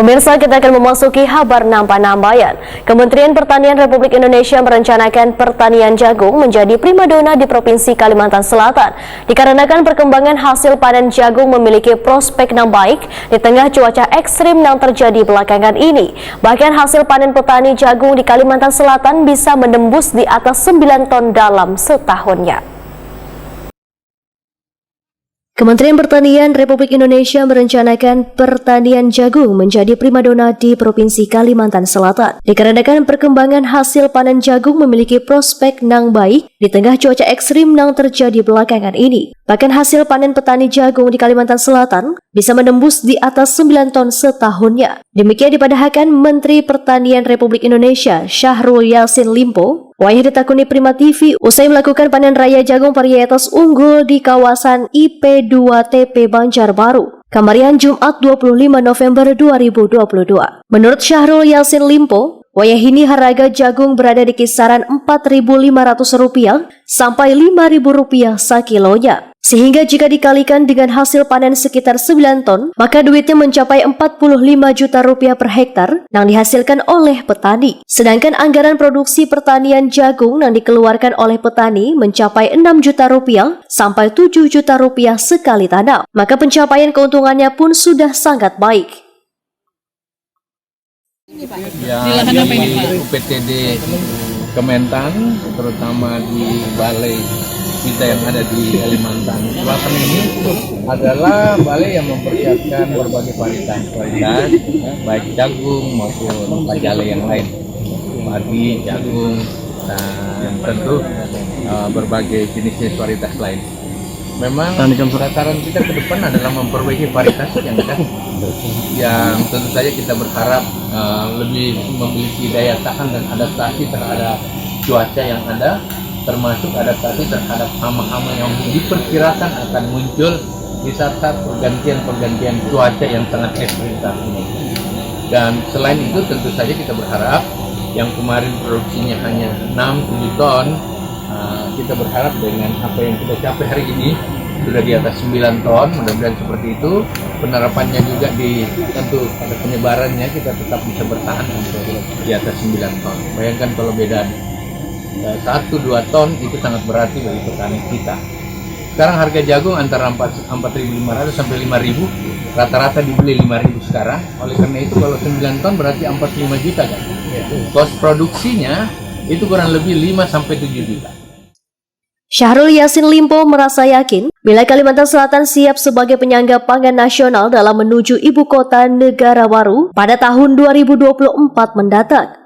Pemirsa, kita akan memasuki kabar nambayan. Kementerian Pertanian Republik Indonesia merencanakan pertanian jagung menjadi primadona di Provinsi Kalimantan Selatan. Dikarenakan perkembangan hasil panen jagung memiliki prospek yang baik di tengah cuaca ekstrim yang terjadi belakangan ini. Bahkan hasil panen petani jagung di Kalimantan Selatan bisa menembus di atas 9 ton dalam setahunnya. Kementerian Pertanian Republik Indonesia merencanakan pertanian jagung menjadi primadona di Provinsi Kalimantan Selatan. Dikarenakan perkembangan hasil panen jagung memiliki prospek yang baik di tengah cuaca ekstrim yang terjadi belakangan ini. Bahkan hasil panen petani jagung di Kalimantan Selatan bisa menembus di atas 9 ton setahunnya. Demikian dipadahkan Menteri Pertanian Republik Indonesia Syahrul Yassin Limpo wayah ditakuni Prima TV usai melakukan panen raya jagung varietas unggul di kawasan IP2TP Banjarbaru, Kamarian Jumat 25 November 2022. Menurut Syahrul Yassin Limpo, wayah ini harga jagung berada di kisaran Rp4.500 sampai Rp5.000 sekilonya. Sehingga jika dikalikan dengan hasil panen sekitar 9 ton, maka duitnya mencapai Rp45 juta per hektar yang dihasilkan oleh petani. Sedangkan anggaran produksi pertanian jagung yang dikeluarkan oleh petani mencapai Rp6 juta sampai Rp7 juta sekali tanam. Maka pencapaian keuntungannya pun sudah sangat baik. Ya, di UPTD Kementan, terutama di Balai kita yang ada di Kalimantan Selatan ini adalah balai yang mempersiapkan berbagai varietas, baik jagung maupun pajale yang lain, padi, jagung, dan tentu berbagai jenis varietas lain. Memang sasaran kita ke depan adalah memperbaiki varietas yang ada, yang tentu saja kita berharap lebih memiliki daya tahan dan adaptasi terhadap cuaca yang ada, termasuk adaptasi terhadap hama-hama yang diperkirakan akan muncul di saat-saat pergantian cuaca yang sangat ekstrim saat ini. Dan selain itu tentu saja kita berharap yang kemarin produksinya hanya 6-7 ton, kita berharap dengan apa yang kita capai hari ini sudah di atas 9 ton, mudah-mudahan seperti itu. Penerapannya juga tentu pada penyebarannya kita tetap bisa bertahan di atas 9 ton. Bayangkan kalau beda 1-2 ton itu sangat berarti bagi petani kita. Sekarang harga jagung antara 4.500 sampai 5.000, rata-rata dibeli 5.000 sekarang. Oleh karena itu kalau 9 ton berarti 45 juta kan. Kos produksinya itu kurang lebih 5 sampai 7 juta. Syahrul Yassin Limpo merasa yakin bila Kalimantan Selatan siap sebagai penyangga pangan nasional dalam menuju ibu kota negara baru pada tahun 2024 mendatang.